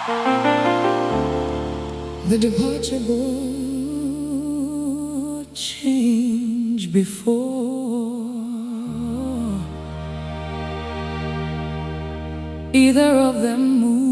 The departure board changed before either of them moved.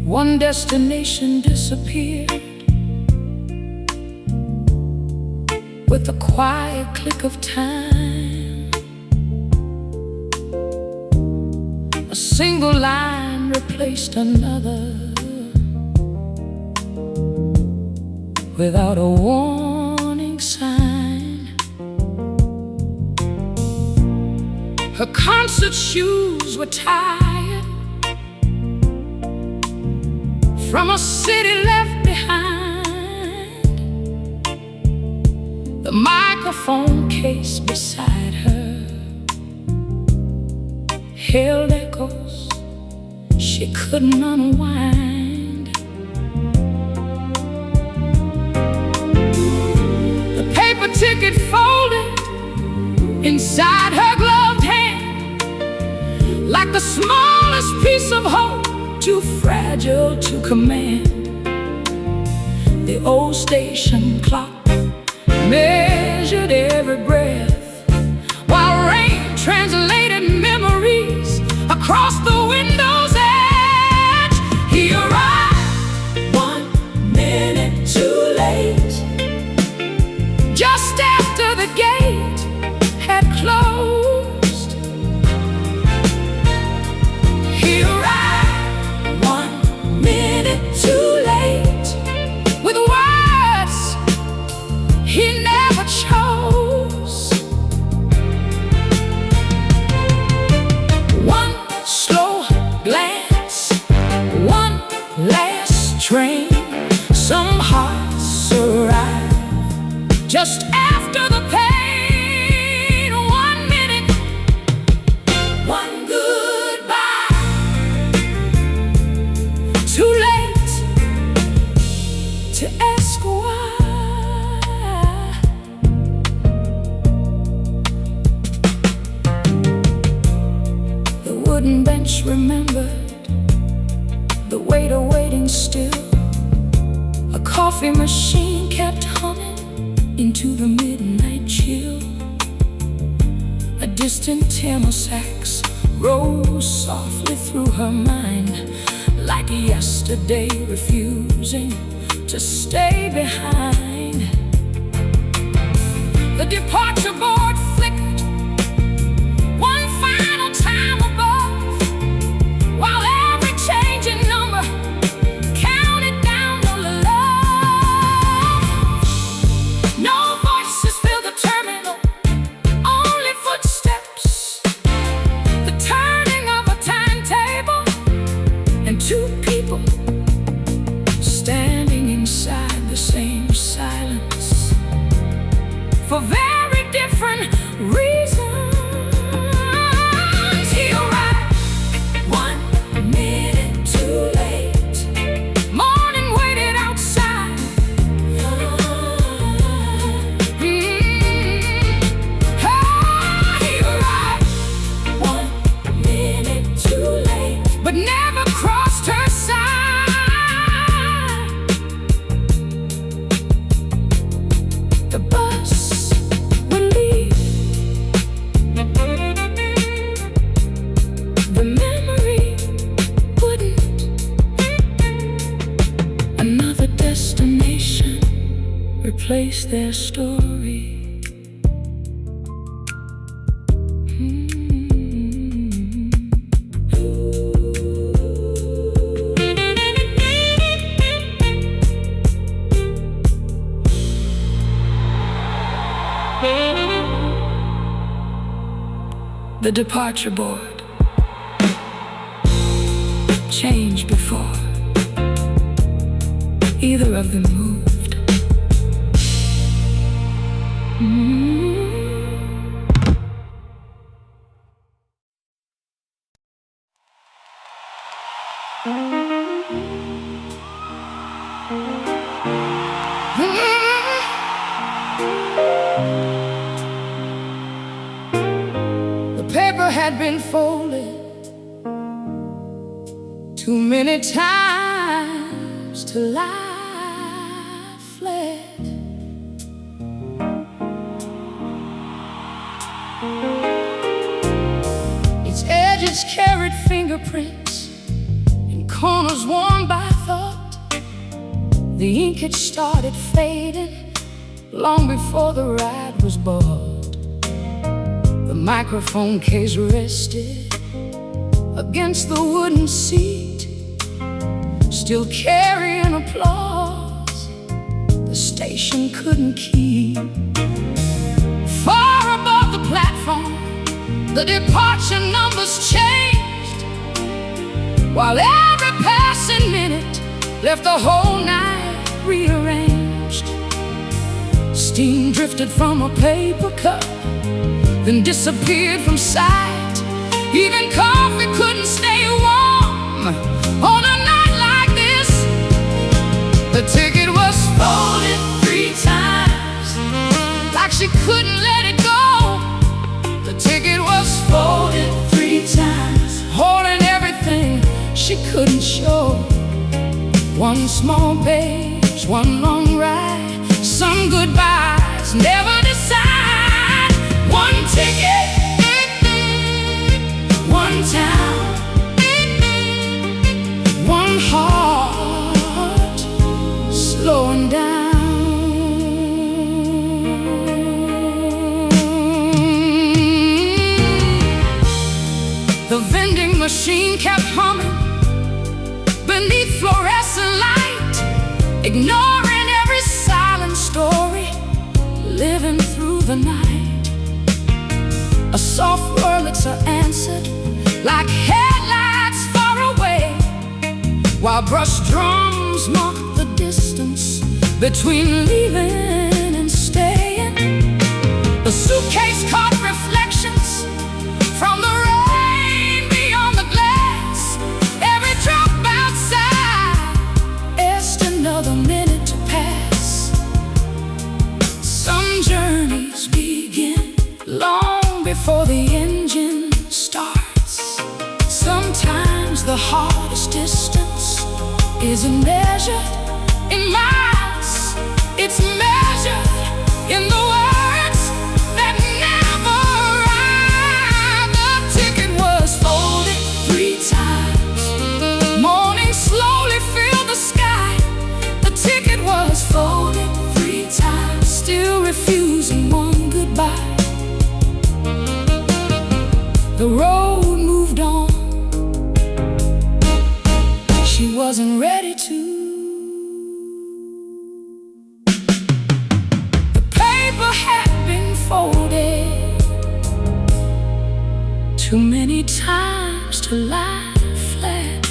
One destination disappeared with a quiet click of time. A single line replaced another without a warning sign. Her concert shoes were tied from a city left behind. The microphone case beside her held echoes she couldn't unwind. The paper ticket folded inside her gloved hand, like the smallest piece of hope, too fragile to command. The old station clock measured every breath, while rain translated memories across the window's edge. He arrived 1 minute too late, just after the gate had closed. He arrived 1 minute too late, with words he never chose. One slow glance, one last train. Some hearts arrive just after the pain. 1 minute, one goodbye. Too late to ask why. The wooden bench remembered, the waiter waiting still. A coffee machine kept humming into the midnight chill. A distant tenor sax rose softly through her mind, like yesterday refusing to stay behind. The departure board flickered one final time above, while every changing number counted down the love. No voices filled the terminal, only footsteps, the turning of a timetable, and two people standing inside the same silence for very different reasons. He arrived 1 minute too late. Morning waited outside. He arrived 1 minute too late, but never crossed her side. The bus would leave. The memory wouldn't. Another destination replaced their story. The departure board changed before either of them moved. had been folded too many times to lie flat. Its edges carried fingerprints and corners worn by thought. The ink had started fading long before the ride was bought. The microphone case rested against the wooden seat, still carrying applause the station couldn't keep. Far above the platform, the departure numbers changed, while every passing minute left the whole night rearranged. Steam drifted from a paper cup, then disappeared from sight. Even coffee couldn't stay warm on a night like this. The ticket was folded 3 times, like she couldn't let it go. The ticket was folded 3 times, holding everything she couldn't show. One small page, one long ride, some goodbyes, never decide. One ticket, one town, one heart slowing down. The vending machine kept humming beneath fluorescent light, ignoring every silent story, living through the night. A soft Wurlitzer answered like headlights far away, while brush drums marked the distance between leaving and staying. The suitcase caught reflections from the rain beyond the glass. Every drop outside asked another minute to pass. Some journeys begin long before the engine starts. Sometimes the hardest distance isn't measured in miles, it's measured in the words that never arrive. The ticket was folded 3 times. Morning slowly filled the sky. The ticket was folded 3 times, still refusing one goodbye. The road moved on. She wasn't ready to. The paper had been folded too many times to lie flat.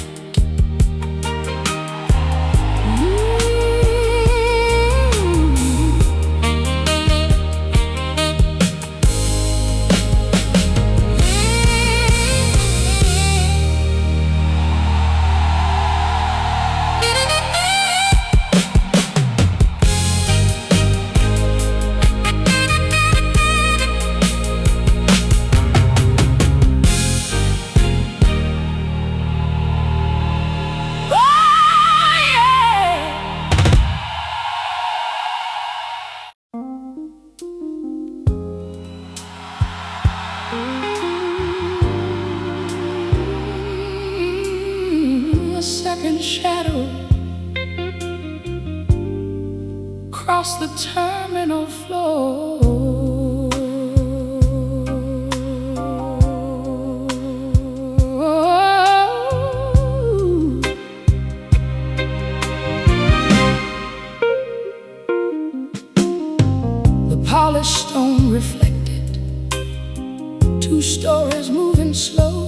A second shadow crossed the terminal floor. The polished stone reflected 2 stories moving slow,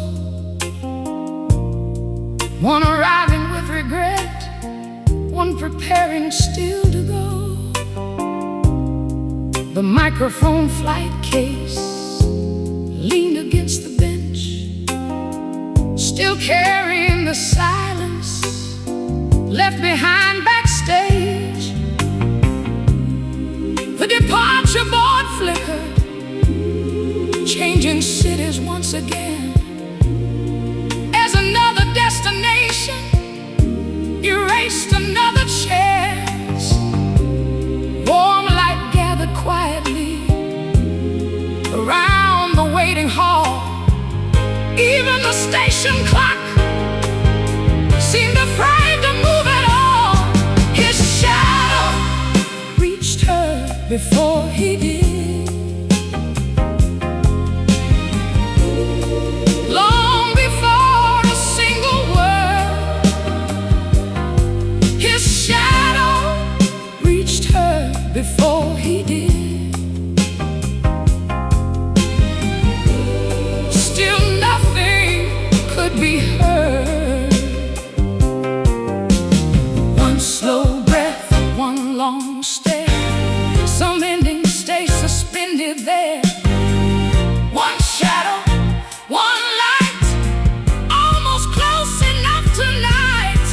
one arriving with regret, one preparing still to go. The microphone flight case leaned against the bench, still carrying the silence left behind backstage. The departure board flickered, changing cities once again. waiting hall. Even the station clock seemed afraid to move at all. His shadow reached her before he did. Long before a single word, his shadow reached her before he did. Still nothing could be heard. One slow breath, one long stare, some ending stay suspended there. One shadow, one light, almost close enough tonight.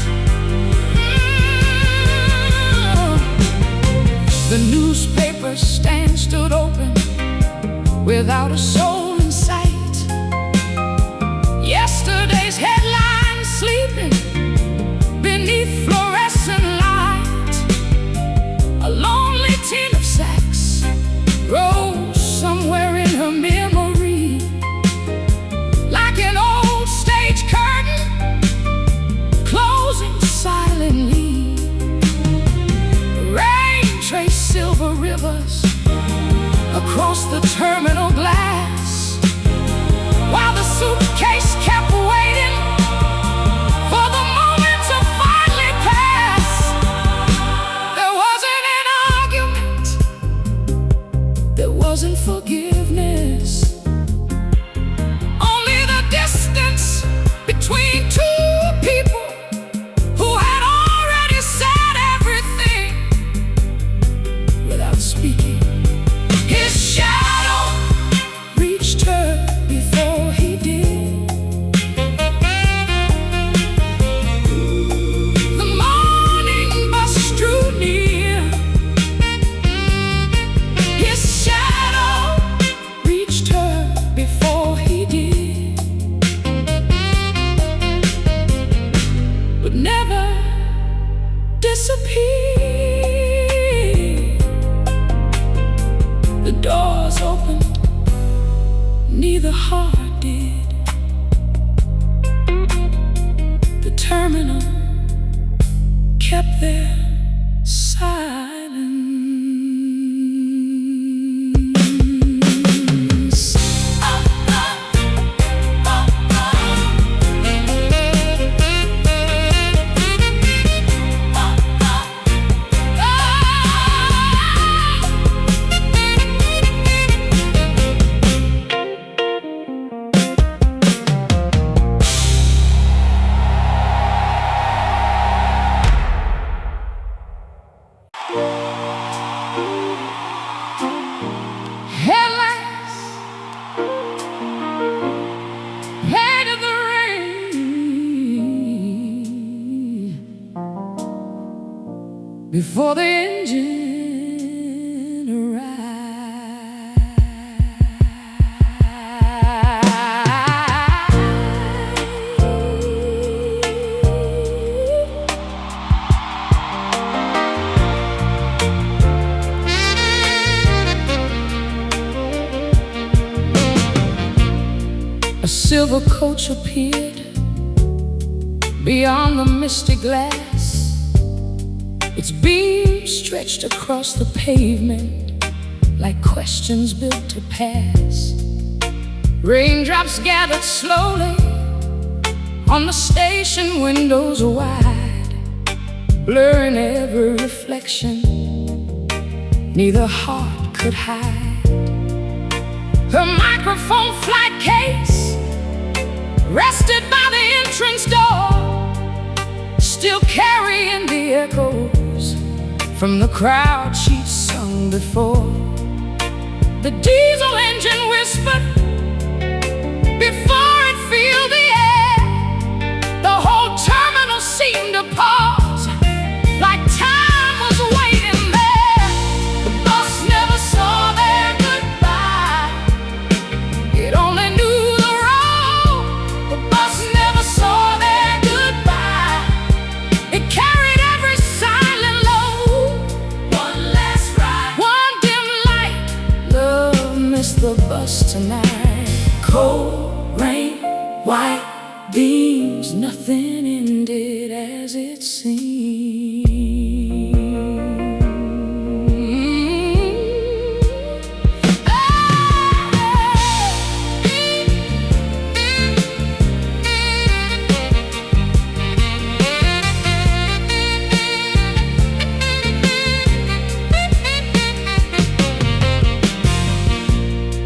The newspaper stand stood open without a soul in sight. Yesterday's headlines sleeping beneath fluorescent light. A lonely tin of sacks rose somewhere in her memory, like an old stage curtain closing silently. Rain traced silver rivers across the terminal glass, while the suitcase kept waiting for the moment to finally pass. There wasn't an argument, there wasn't forgiveness, only the distance between two people who had already said everything without speaking. His shadow reached her before he did. The morning bus drew near. His shadow reached her before he did, but never disappeared. The doors opened, neither heart did. The terminal kept their silence. Headlights, head of the rain, before the engine arrived. A silver coach appeared beyond the misty glass. Its beams stretched across the pavement like questions built to pass. Raindrops gathered slowly on the station windows wide, blurring every reflection neither heart could hide. Her microphone flight case rested by the entrance door, still carrying the echoes from the crowd she'd sung before. The diesel engine whispered before it filled the air. The whole terminal seemed to pause, like time was waiting there. The bus never saw their goodbye, it only knew the road. The bus never saw their goodbye, it carried every silent load. One last ride, one dim light, love missed the bus tonight. cold rain, white beams, nothing ended as it seemed.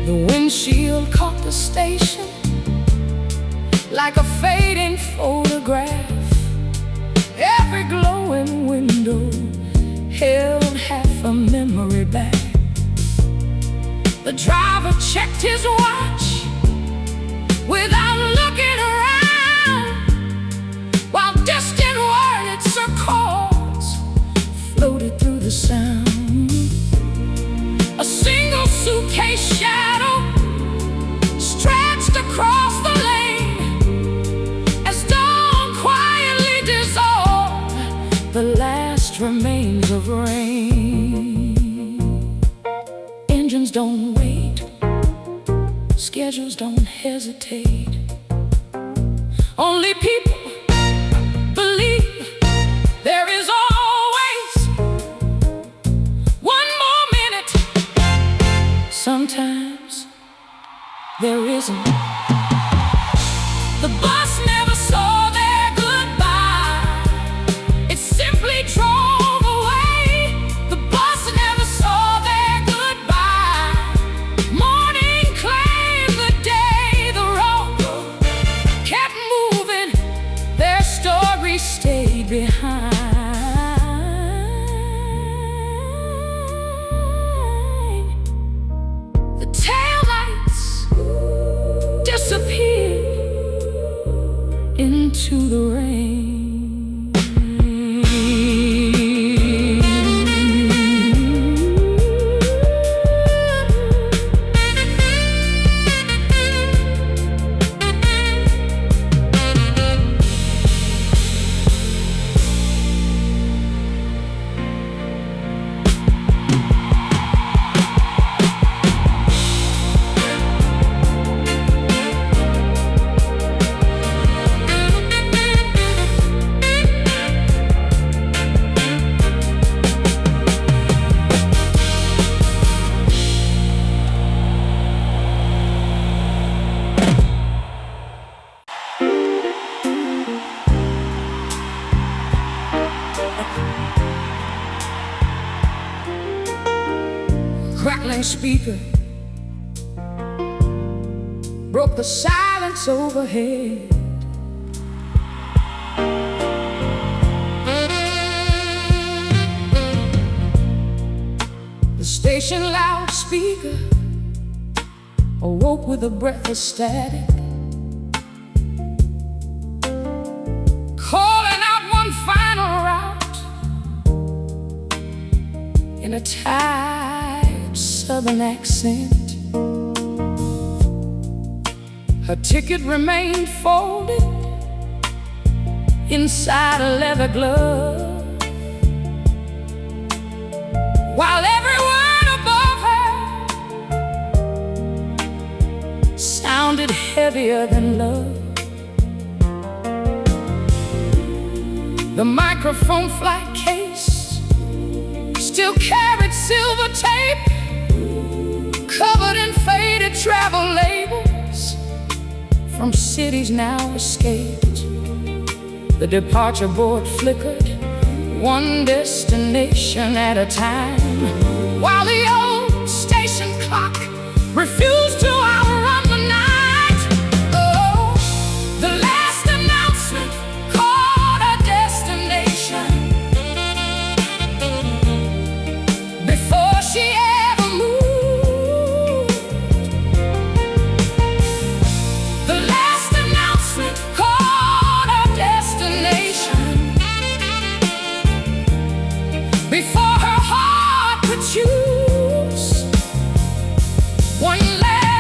The windshield caught the station like a fading photograph. Every glowing window held half a memory back. The driver checked his watch without looking around, while distant words or chords floated through the sound. A single suitcase shadow stretched across the lane as dawn quietly dissolved the last remains of rain. Engines don't wait, schedules don't hesitate. Only people believe there is always one more minute. Sometimes there isn't. The bus never saw their goodbye. It simply drove away. The bus never saw their goodbye. Morning claimed the day. The road kept moving. Their story stayed behind. The taillights disappeared into the rain. Crackling speaker broke the silence overhead. The station loudspeaker awoke with a breath of static, calling out one final route in a tired southern accent. Her ticket remained folded inside a leather glove, while every word above her sounded heavier than love. The microphone flight case still carried silver tape, covered in faded travel labels from cities now escaped. The departure board flickered, one destination at a time, while the old station clock refused to outrun the night. Oh, the last announcement called a destination before she ever moved. The last announcement called a destination before her heart could choose one last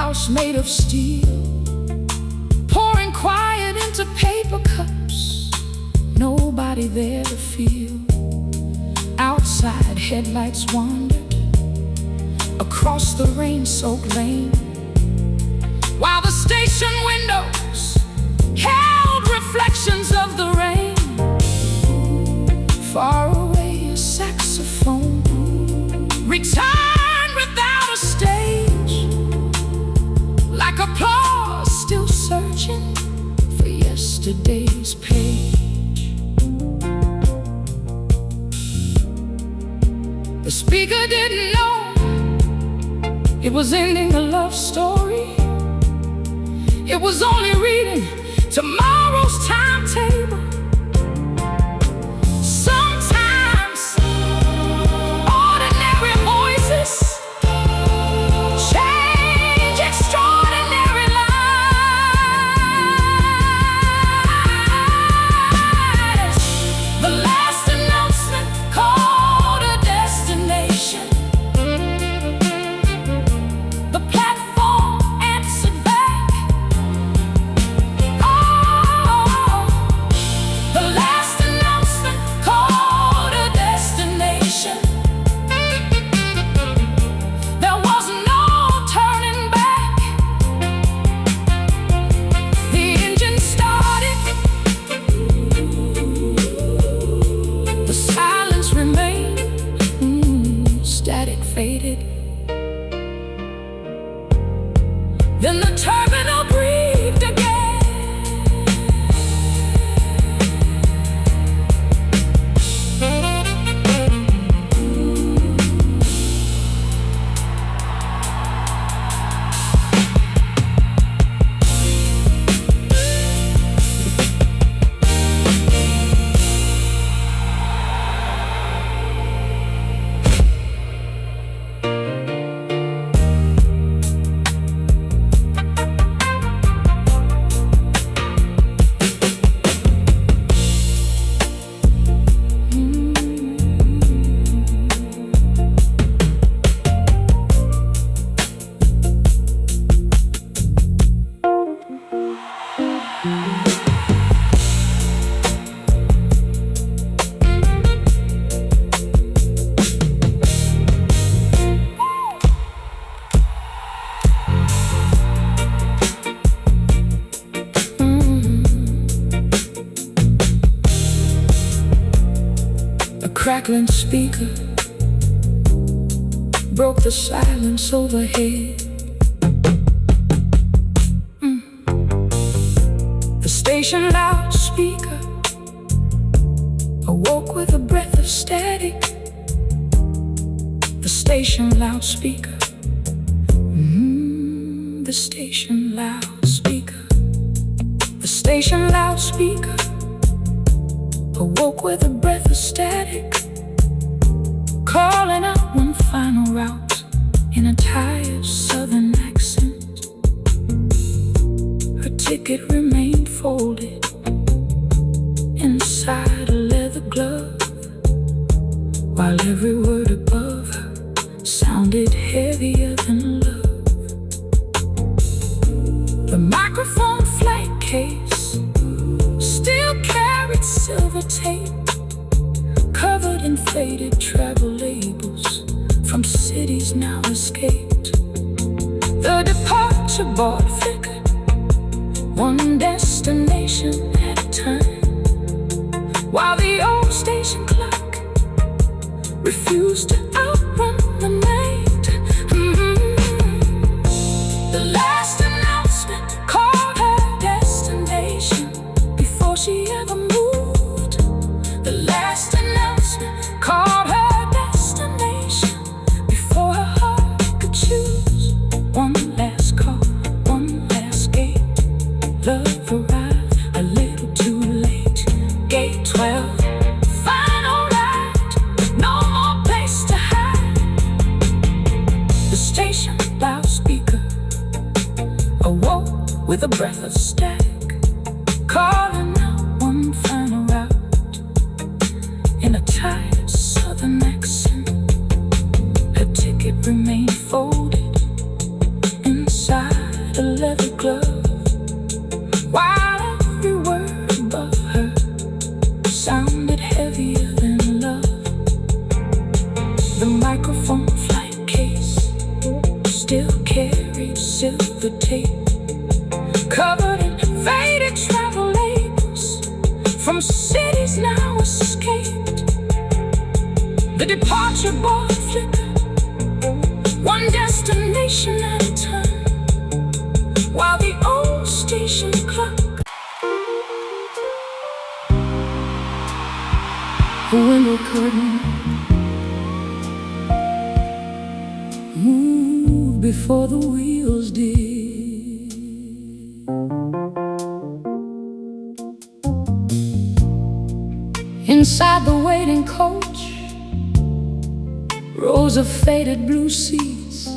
house made of steel, pouring quiet into paper cups, nobody there to feel. Outside, headlights wandered across the rain-soaked lane, while the station windows held reflections of the rain. Far away, a saxophone returned without a stage, like applause still searching for yesterday's page. The speaker didn't know it was ending a love story. It was only reading tomorrow's timetable. Sometimes ordinary voices change extraordinary lives. The last announcement called a destination. The platform answered back. Oh, the last announcement called a destination. There was no turning back. The engine started. The silence remained. Static faded. Then the terminal breathed again. A crackling speaker broke the silence overhead. The station loudspeaker awoke with a breath of static. The station loudspeaker. The station loudspeaker. The station loudspeaker awoke with a breath of static, calling out one final route in a tired southern accent. Her ticket remained folded inside a leather glove, while every word above her sounded heavier than love. The microphone flight case still carried silver tape, covered in faded travel labels from cities now escaped. The departure board flickered, one destination at a time, while the old station clock refused to outrun the night. The last announcement called her destination before she ever moved. The last announcement called her destination before her heart could choose. One last call, one last gate. Love arrived a little too late. Gate 12, final ride, no more place to hide. The station loudspeaker awoke with a breath of static, calling out one final route in a tired southern accent. Her ticket remained folded inside tape, covered in faded travel labels, from cities now escaped. The departure board flicker, one destination at a time, while the old station clock, the window curtain, moved before the wheels did. Inside the waiting coach, rows of faded blue seats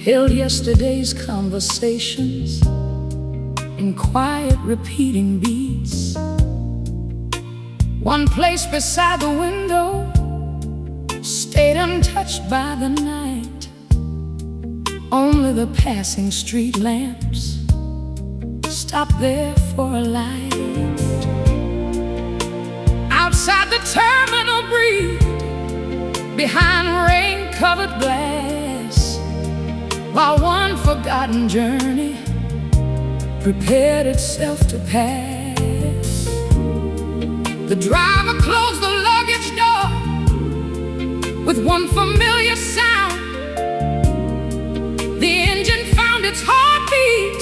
held yesterday's conversations in quiet repeating beats. One place beside the window stayed untouched by the night. Only the passing street lamps stopped there for a light. Outside the terminal breathed behind rain-covered glass, while one forgotten journey prepared itself to pass. The driver closed the luggage door with one familiar sound. The engine found its heartbeat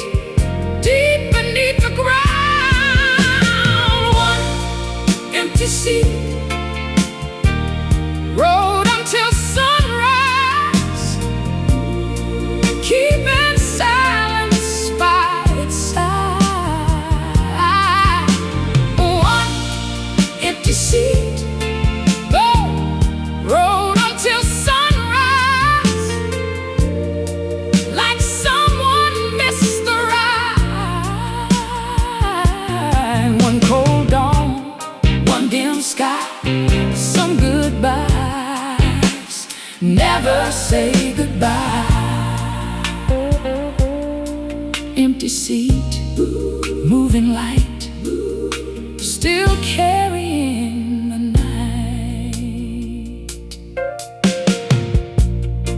deep beneath the ground. One empty seat rode until sunrise, keeping silence by its side. One empty seat rode until sunrise, like someone missed the ride. One cold dawn, one dim sky, some goodbyes, never say goodbye. Empty seat, moving light, still carrying the night.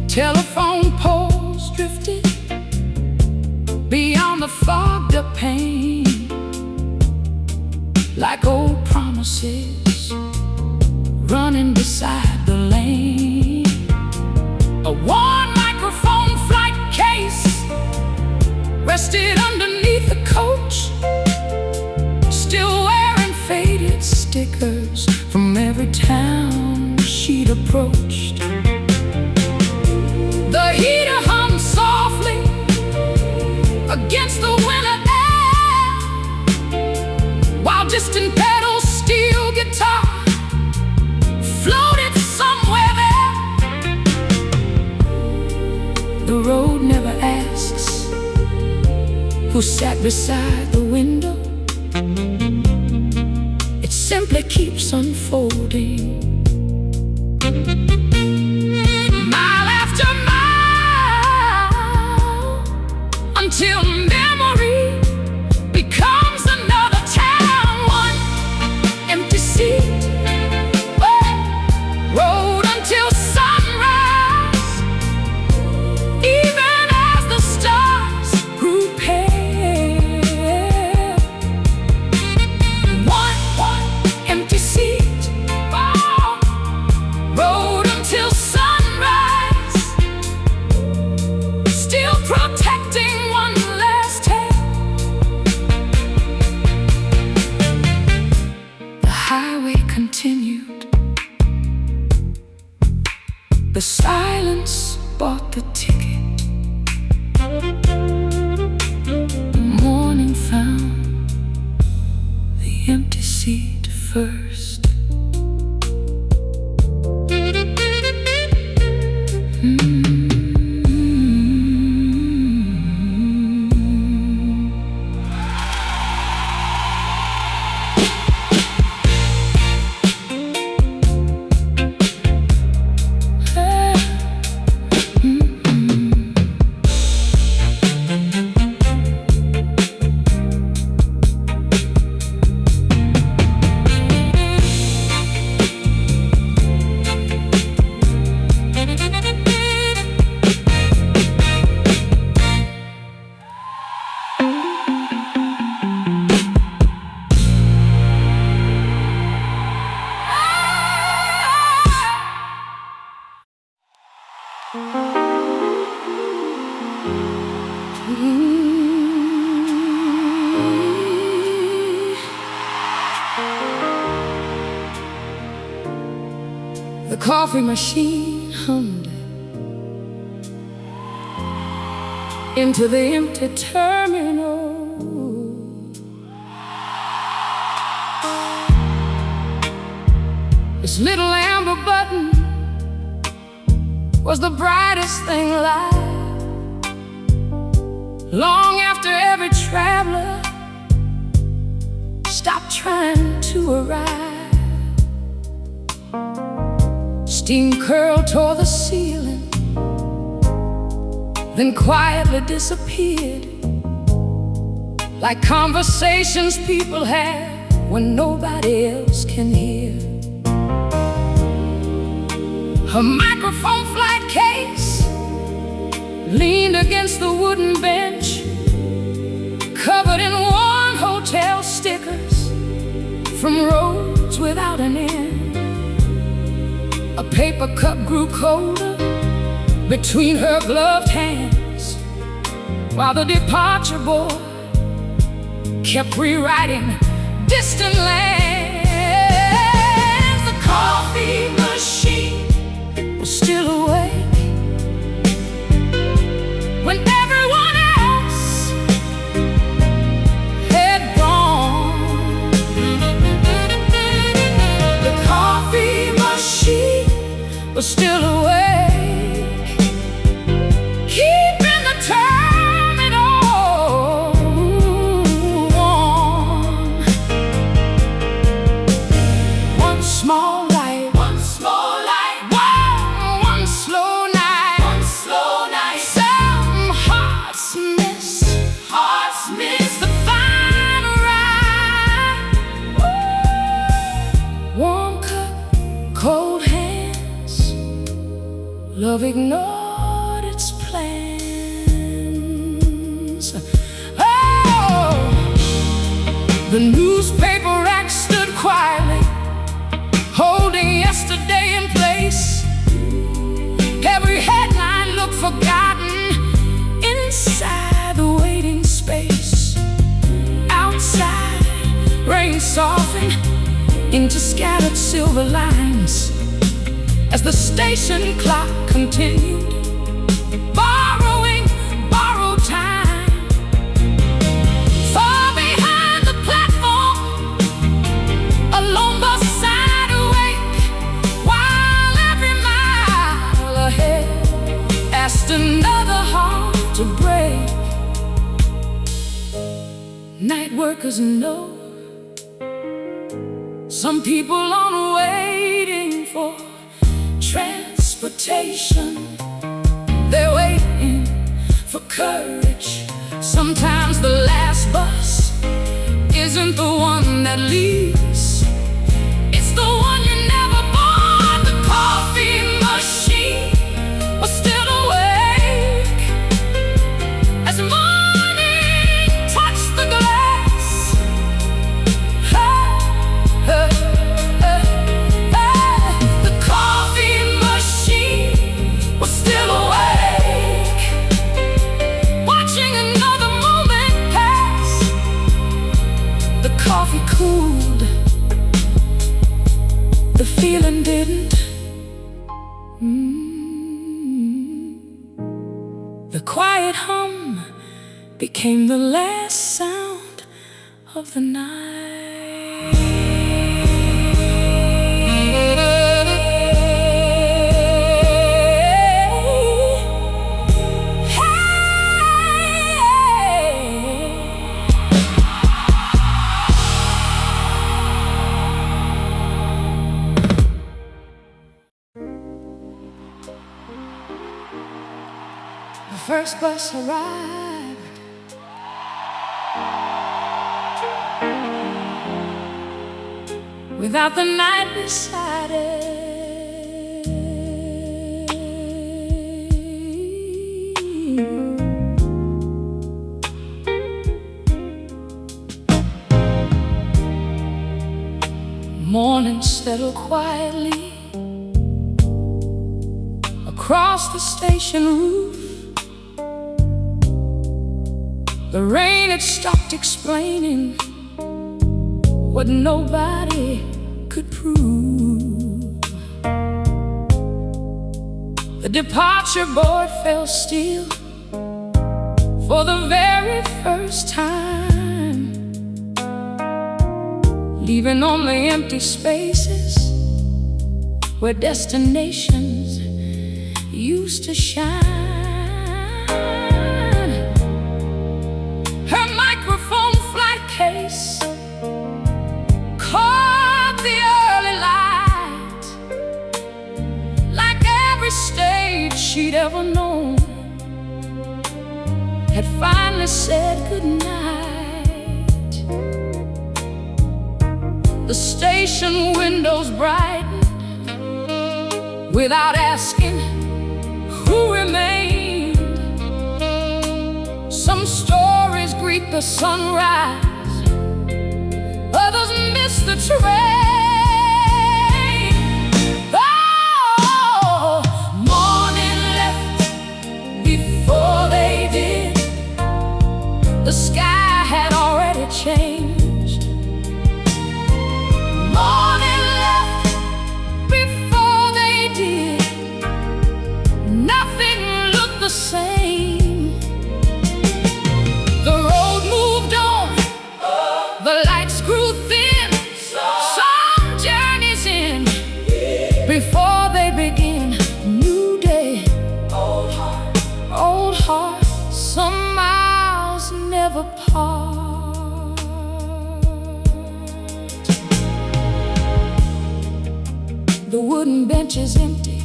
Telephone poles drifted beyond the fogged-up pane, like old promises running beside the lane. A worn microphone flight case rested underneath the coach, still wearing faded stickers from every town she'd approached. The heater hummed softly against the winter air, while distant pedals, steel guitar floated somewhere there. The road never asks who sat beside the window. It simply keeps unfolding, mile after mile, until memory becomes another town. One empty seat rode until sunrise, even as the stars grew pale. One empty seat rode until sunrise, still protecting one last tale. The highway continued. The silence bought the ticket. The morning found the empty seat first. The coffee machine hummed into the empty terminal. This little amber button was the brightest thing alive. Long after every traveler stopped trying to arrive, steam curled toward the ceiling, then quietly disappeared, like conversations people have when nobody else can hear. Her microphone flight case leaned against the wooden bench, covered in worn hotel stickers from roads without an end. A paper cup grew colder between her gloved hands, while the departure board kept rewriting distant lands. The coffee machine was still awake when everyone else had gone. The coffee machine was still awake, keeping the terminal warm. One small light, one slow night, some hearts miss the final ride. Warm cup, cold hands, love ignored its plans. Oh, the newspaper rack stood quietly, holding yesterday in place. Every headline looked forgotten inside the waiting space. Outside, rain softened into scattered silver lines as the station clock continued borrowing borrowed time. Far behind the platform, a lone bus side awake, while every mile ahead asked another heart to break. Night workers know some people aren't waiting for transportation, they're waiting for courage. Sometimes the last bus isn't the one that leaves, it's the one you never board. The coffee machine was still awake as morning touched the glass. The coffee machine was still awake, watching another moment pass. The coffee cooled, the feeling didn't. The quiet hum became the last sound of the night. The first bus arrived, without the night beside it. Morning settled quietly across the station roof. The rain had stopped explaining what nobody could prove. The departure board fell still for the very first time, leaving only empty spaces where destinations used to shine. Her microphone flight case caught the early light, like every stage she'd ever known had finally said goodnight. The station windows brightened without asking who remained. Some stories greet the sunrise, others miss the train. Oh, morning left before they did. The sky had already changed. Morning left before they did. Nothing looked the same. The road moved on, the lights grew thin. Some journeys end before they begin. New day, old heart, some miles never part. The wooden bench is empty,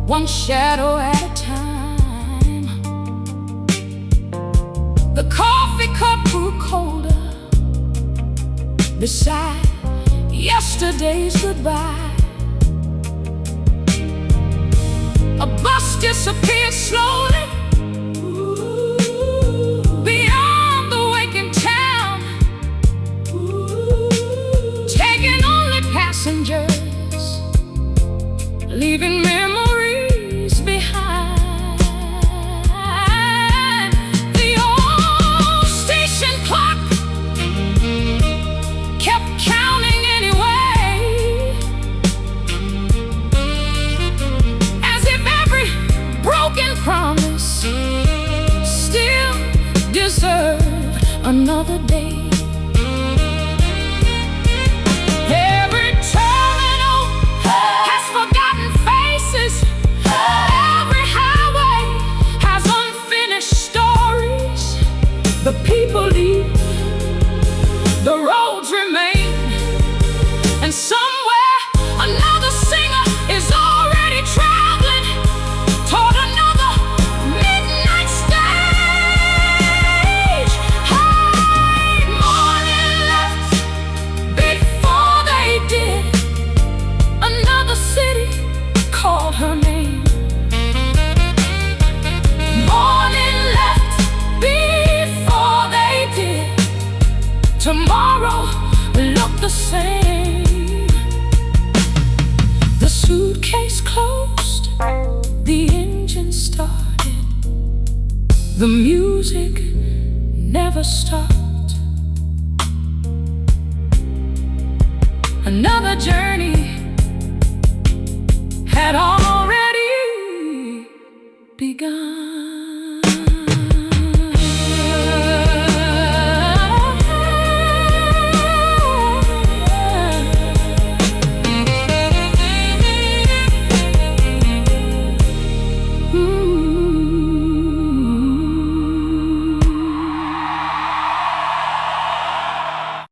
one shadow at a time. The coffee cup grew colder beside yesterday's goodbye. A bus disappeared slowly beyond the waking town, taking only passengers, leaving memories behind. The old station clock kept counting anyway, as if every broken promise still deserved another day. Every terminal has forgotten faces. Every highway has unfinished stories. The people leave, the roads remain, and somewhere another singer is already traveling toward another midnight stage. Hey, morning left before they did. Another city called her name. Morning left before they did. Tomorrow looked the same. The suitcase closed, the engine started, the music never stopped. Another journey had already begun.